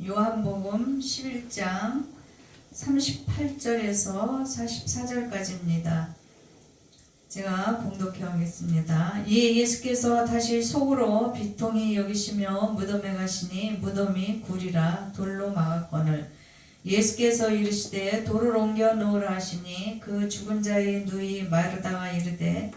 요한복음 11장 38절에서 44절까지입니다. 제가 봉독해 오겠습니다. 이에 예수께서 다시 속으로 비통히 여기시며 무덤에 가시니 무덤이 굴이라 돌로 막았거늘 예수께서 이르시되 돌을 옮겨 놓으라 하시니 그 죽은 자의 누이 마르다가 이르되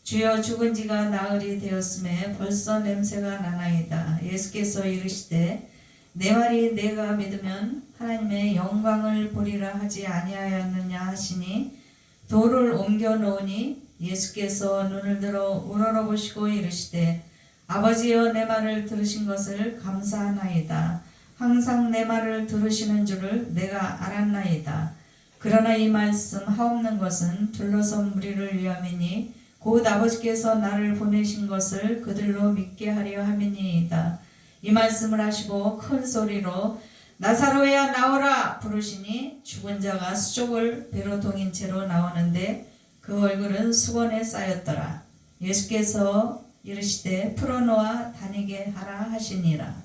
주여 죽은 지가 나흘이 되었음에 벌써 냄새가 나나이다. 예수께서 이르시되 내 말이 내가 믿으면 하나님의 영광을 보리라 하지 아니하였느냐 하시니 돌을 옮겨 놓으니 예수께서 눈을 들어 우러러보시고 이르시되 아버지여 내 말을 들으신 것을 감사하나이다. 항상 내 말을 들으시는 줄을 내가 알았나이다. 그러나 이 말씀 하옵는 것은 둘러선 무리를 위함이니 곧 아버지께서 나를 보내신 것을 그들로 믿게 하려 함이니이다. 이 말씀을 하시고 큰 소리로 나사로야 나오라 부르시니 죽은 자가 수족을 배로 동인 채로 나오는데 그 얼굴은 수건에 쌓였더라. 예수께서 이르시되 풀어놓아 다니게 하라 하시니라.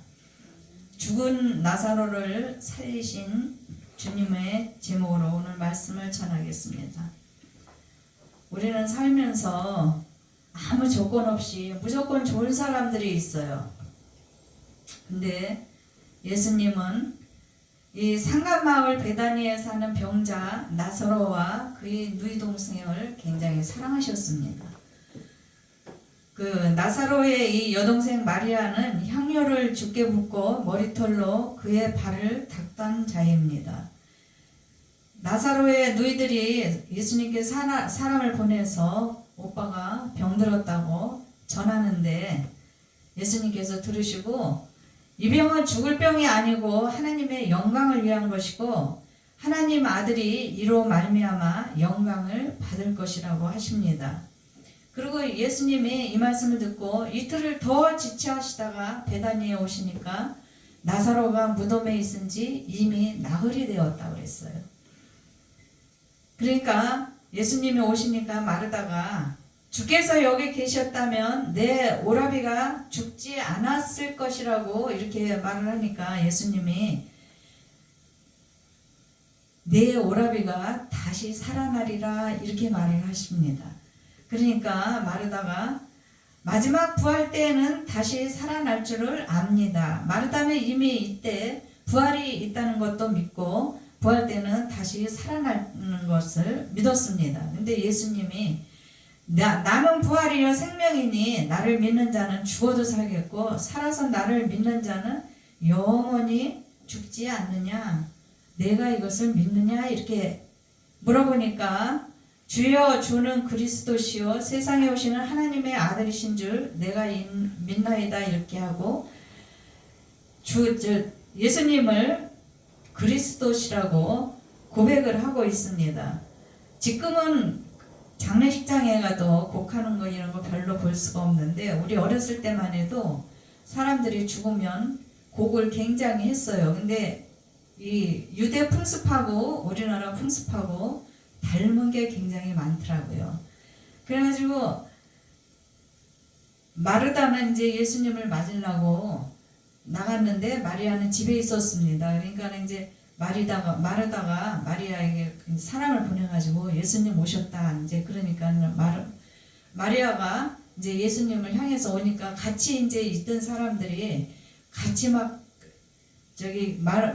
죽은 나사로를 살리신 주님의 제목으로 오늘 말씀을 전하겠습니다. 우리는 살면서 아무 조건 없이 무조건 좋은 사람들이 있어요. 근데 예수님은 이 상간마을 베다니에 사는 병자 나사로와 그의 누이 동생을 굉장히 사랑하셨습니다. 그 나사로의 이 여동생 마리아는 향료를 죽게 붓고 머리털로 그의 발을 닦던 자입니다. 나사로의 누이들이 예수님께 사람을 보내서 오빠가 병들었다고 전하는데 예수님께서 들으시고 이 병은 죽을 병이 아니고 하나님의 영광을 위한 것이고 하나님 아들이 이로 말미암아 영광을 받을 것이라고 하십니다. 그리고 예수님이 이 말씀을 듣고 이틀을 더 지체하시다가 베다니에 오시니까 나사로가 무덤에 있은 지 이미 나흘이 되었다고 그랬어요. 그러니까 예수님이 오시니까 마르다가 주께서 여기 계셨다면 내 오라비가 죽지 않았을 것이라고 이렇게 말을 하니까 예수님이 내 오라비가 다시 살아나리라 이렇게 말을 하십니다. 그러니까 마르다가 마지막 부활 때에는 다시 살아날 줄을 압니다. 마르다는 이미 이때 부활이 있다는 것도 믿고 부활 때는 다시 살아나는 것을 믿었습니다. 근데 예수님이 나는 부활이요 생명이니 나를 믿는 자는 죽어도 살겠고 살아서 나를 믿는 자는 영원히 죽지 않느냐 내가 이것을 믿느냐 이렇게 물어보니까 주여 주는 그리스도시요 세상에 오시는 하나님의 아들이신 줄 내가 믿나이다 이렇게 하고 예수님을 그리스도시라고 고백을 하고 있습니다. 지금은 장례식장에 가도 곡하는 거 이런 거 별로 볼 수가 없는데 우리 어렸을 때만 해도 사람들이 죽으면 곡을 굉장히 했어요. 근데 이 유대 풍습하고 우리나라 풍습하고 닮은 게 굉장히 많더라고요. 그래가지고 마르다는 이제 예수님을 맞으려고 나갔는데 마리아는 집에 있었습니다. 그러니까 이제 마르다가 마리아에게 사람을 보내가지고 예수님 오셨다. 이제 그러니까 마리아가 이제 예수님을 향해서 오니까 같이 이제 있던 사람들이 같이 막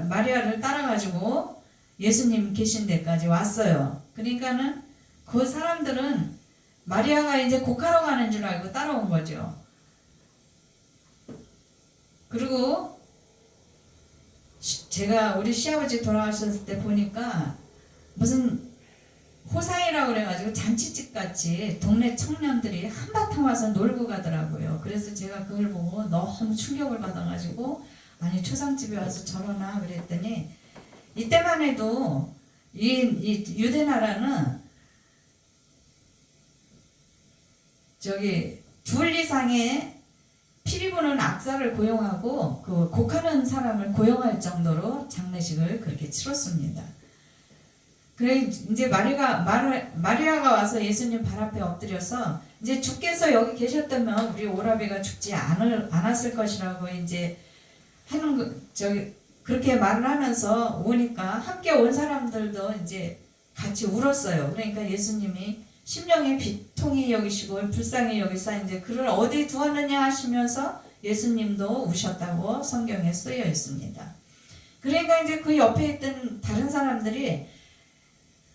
마리아를 따라가지고 예수님 계신 데까지 왔어요. 그러니까는 그 사람들은 마리아가 이제 곡하러 가는 줄 알고 따라온 거죠. 그리고 제가 우리 시아버지 돌아가셨을 때 보니까 무슨 호상이라고 그래가지고 잔치집 같이 동네 청년들이 한바탕 와서 놀고 가더라고요. 그래서 제가 그걸 보고 너무 충격을 받아가지고 아니 초상집에 와서 저러나 그랬더니 이때만 해도 이 유대 나라는 둘 이상의 피리 부는 악사를 고용하고 그 곡하는 사람을 고용할 정도로 장례식을 그렇게 치렀습니다. 그래 이제 마리아가 와서 예수님 발 앞에 엎드려서 이제 주께서 여기 계셨다면 우리 오라비가 죽지 않았을 것이라고 이제 하는 그렇게 말을 하면서 오니까 함께 온 사람들도 이제 같이 울었어요. 그러니까 예수님이 심령의 비통히 여기시고 불쌍히 여기사 이제 그를 어디 두었느냐 하시면서 예수님도 우셨다고 성경에 쓰여 있습니다. 그러니까 이제 그 옆에 있던 다른 사람들이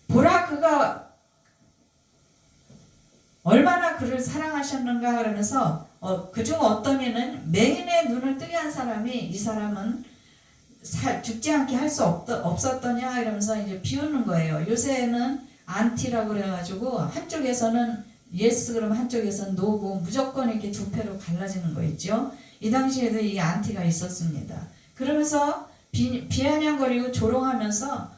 보라 그가 얼마나 그를 사랑하셨는가 그러면서 그중 어떤 이는 맹인의 눈을 뜨게 한 사람이 이 사람은 죽지 않게 할 수 없었더냐 이러면서 이제 비웃는 거예요. 요새는 안티라고 그래가지고 한쪽에서는 예스 그러면 한쪽에서는 노고 무조건 이렇게 두 패로 갈라지는 거 있죠. 이 당시에도 이 안티가 있었습니다. 그러면서 비아냥거리고 조롱하면서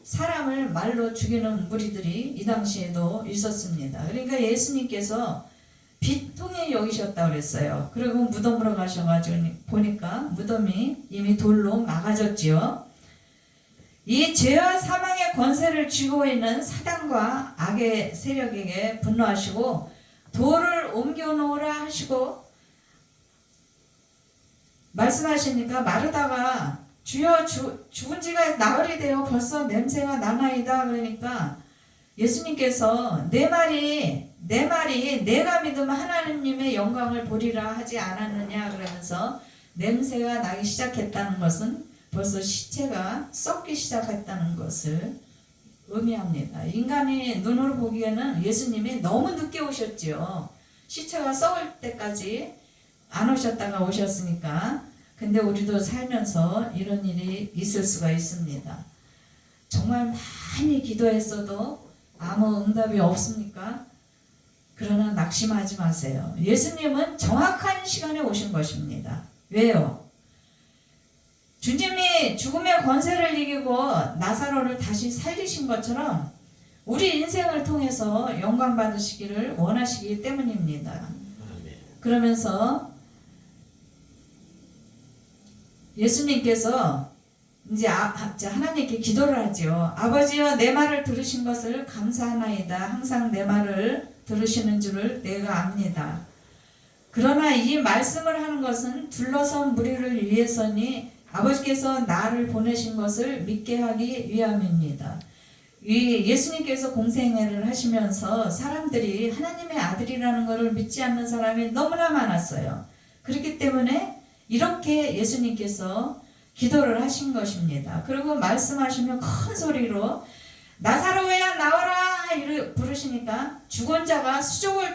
사람을 말로 죽이는 무리들이 이 당시에도 있었습니다. 그러니까 예수님께서 비통히 여기셨다고 그랬어요. 그리고 무덤으로 가셔가지고 보니까 무덤이 이미 돌로 막아졌지요. 이 죄와 사망의 권세를 쥐고 있는 사단과 악의 세력에게 분노하시고 돌을 옮겨 놓으라 하시고 말씀하시니까 마르다가 주여 죽은 지가 나흘이 되어 벌써 냄새가 나나이다. 그러니까 예수님께서 내 말이 내가 믿으면 하나님의 영광을 보리라 하지 않았느냐 그러면서 냄새가 나기 시작했다는 것은 벌써 시체가 썩기 시작했다는 것을 의미합니다. 인간이 눈으로 보기에는 예수님이 너무 늦게 오셨죠. 시체가 썩을 때까지 안 오셨다가 오셨으니까. 근데 우리도 살면서 이런 일이 있을 수가 있습니다. 정말 많이 기도했어도 아무 응답이 없습니까? 그러나 낙심하지 마세요. 예수님은 정확한 시간에 오신 것입니다. 왜요? 주님이 죽음의 권세를 이기고 나사로를 다시 살리신 것처럼 우리 인생을 통해서 영광 받으시기를 원하시기 때문입니다. 그러면서 예수님께서 이제 하나님께 기도를 하죠. 아버지여 내 말을 들으신 것을 감사하나이다. 항상 내 말을 들으시는 줄을 내가 압니다. 그러나 이 말씀을 하는 것은 둘러선 무리를 위해서니 아버지께서 나를 보내신 것을 믿게 하기 위함입니다. 이 예수님께서 공생애를 하시면서 사람들이 하나님의 아들이라는 것을 믿지 않는 사람이 너무나 많았어요. 그렇기 때문에 이렇게 예수님께서 기도를 하신 것입니다. 그리고 말씀하시면 큰 소리로 나사로야 나와라 이렇게 부르시니까 죽은 자가 수족을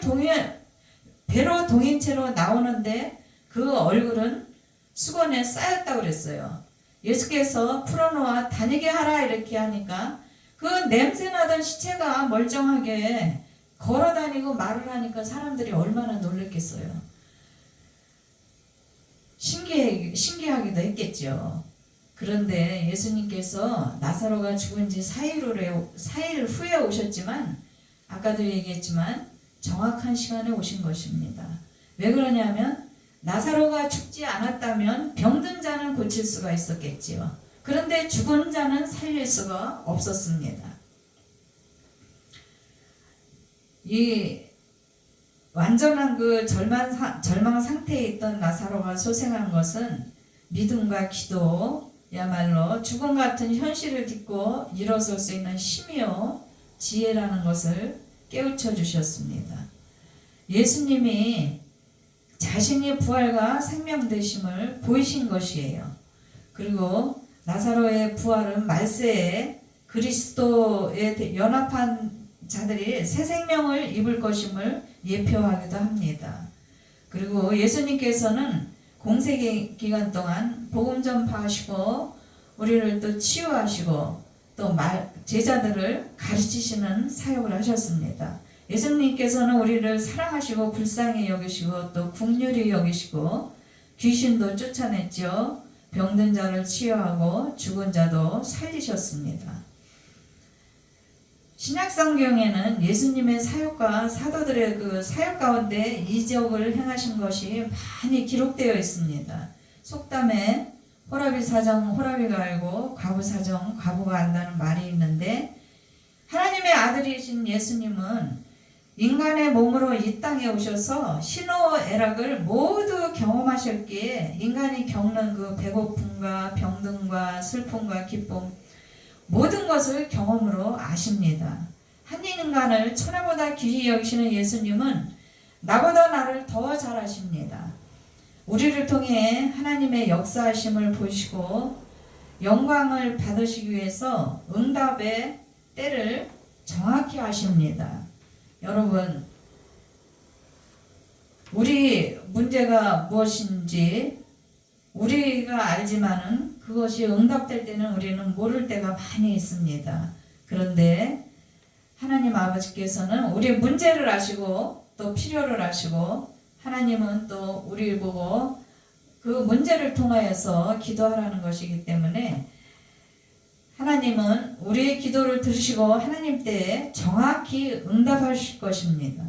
배로 동인 채로 나오는데 그 얼굴은 수건에 쌓였다고 그랬어요. 예수께서 풀어놓아 다니게 하라 이렇게 하니까 그 냄새나던 시체가 멀쩡하게 걸어다니고 말을 하니까 사람들이 얼마나 놀랐겠어요. 신기하기도 했겠죠. 그런데 예수님께서 나사로가 죽은 지 4일 후에 오셨지만 아까도 얘기했지만 정확한 시간에 오신 것입니다. 왜 그러냐면 나사로가 죽지 않았다면 병든 자는 고칠 수가 있었겠지요. 그런데 죽은 자는 살릴 수가 없었습니다. 이 완전한 그 절망 상태에 있던 나사로가 소생한 것은 믿음과 기도야말로 죽음 같은 현실을 딛고 일어설 수 있는 힘이요 지혜라는 것을 깨우쳐 주셨습니다. 예수님이 자신이 부활과 생명 되심을 보이신 것이에요. 그리고 나사로의 부활은 말세에 그리스도에 연합한 자들이 새 생명을 입을 것임을 예표하기도 합니다. 그리고 예수님께서는 공세 기간 동안 복음 전파하시고 우리를 또 치유하시고 또 제자들을 가르치시는 사역을 하셨습니다. 예수님께서는 우리를 사랑하시고 불쌍히 여기시고 또 긍휼히 여기시고 귀신도 쫓아냈죠. 병든 자를 치유하고 죽은 자도 살리셨습니다. 신약성경에는 예수님의 사역과 사도들의 그 사역 가운데 이적을 행하신 것이 많이 기록되어 있습니다. 속담에 호라비 사정 호라비가 알고 과부 사정 과부가 안다는 말이 있는데 하나님의 아들이신 예수님은 인간의 몸으로 이 땅에 오셔서 희노애락을 모두 경험하셨기에 인간이 겪는 그 배고픔과 병든과 슬픔과 기쁨 모든 것을 경험으로 아십니다. 한 인간을 천하보다 귀히 여기시는 예수님은 나보다 나를 더 잘 아십니다. 우리를 통해 하나님의 역사하심을 보시고 영광을 받으시기 위해서 응답의 때를 정확히 아십니다. 여러분, 우리 문제가 무엇인지 우리가 알지만은 그것이 응답될 때는 우리는 모를 때가 많이 있습니다. 그런데 하나님 아버지께서는 우리의 문제를 아시고 또 필요를 아시고 하나님은 또 우리를 보고 그 문제를 통하여서 기도하라는 것이기 때문에 하나님은 우리의 기도를 들으시고 하나님 때에 정확히 응답하실 것입니다.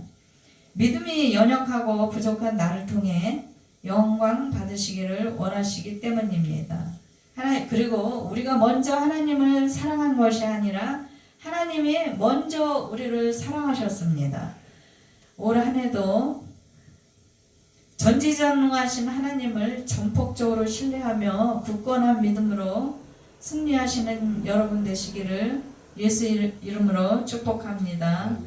믿음이 연약하고 부족한 나를 통해 영광 받으시기를 원하시기 때문입니다. 그리고 우리가 먼저 하나님을 사랑한 것이 아니라 하나님이 먼저 우리를 사랑하셨습니다. 올 한 해도 전지전능하신 하나님을 전폭적으로 신뢰하며 굳건한 믿음으로 승리하시는 여러분 되시기를 예수 이름으로 축복합니다.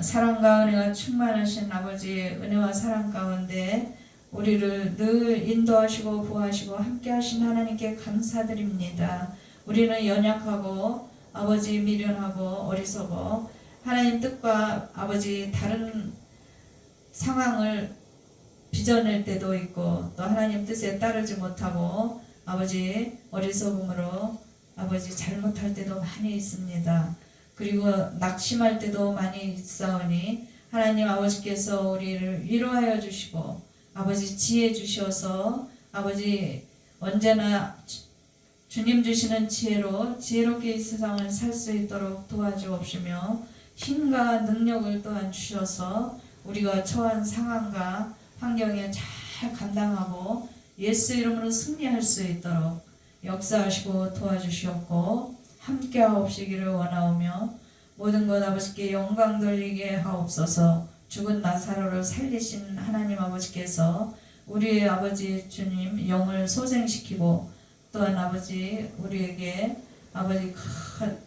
사랑과 은혜가 충만하신 아버지의 은혜와 사랑 가운데 우리를 늘 인도하시고 보호하시고 함께하신 하나님께 감사드립니다. 우리는 연약하고 아버지 미련하고 어리석어 하나님 뜻과 아버지 다른 상황을 빚어낼 때도 있고 또 하나님 뜻에 따르지 못하고 아버지 어리석음으로 아버지 잘못할 때도 많이 있습니다. 그리고 낙심할 때도 많이 있사오니 하나님 아버지께서 우리를 위로하여 주시고 아버지 지혜 주셔서 아버지 언제나 주님 주시는 지혜로 지혜롭게 이 세상을 살 수 있도록 도와주옵시며 힘과 능력을 또한 주셔서 우리가 처한 상황과 환경에 잘 감당하고 예수 이름으로 승리할 수 있도록 역사하시고 도와주시옵고 함께 하옵시기를 원하오며 모든 것 아버지께 영광 돌리게 하옵소서. 죽은 나사로를 살리신 하나님 아버지께서 우리의 아버지 주님 영을 소생시키고 또한 아버지 우리에게 아버지 큰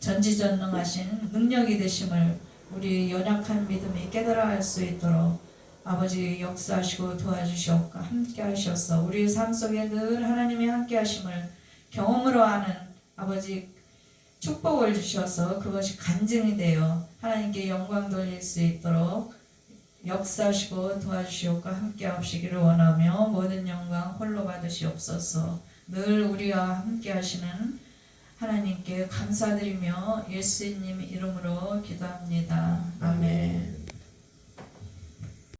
전지전능하신 능력이 되심을 우리 연약한 믿음이 깨달아 할 수 있도록 아버지 역사하시고 도와주시옵고 함께 하셔서 우리의 삶 속에 늘 하나님의 함께 하심을 경험으로 하는 아버지 축복을 주셔서 그것이 간증이 되어 하나님께 영광 돌릴 수 있도록 역사하시고 도와주시옵고 함께 하시기를 원하며 모든 영광 홀로 받으시옵소서. 늘 우리와 함께 하시는 하나님께 감사드리며 예수님 이름으로 기도합니다.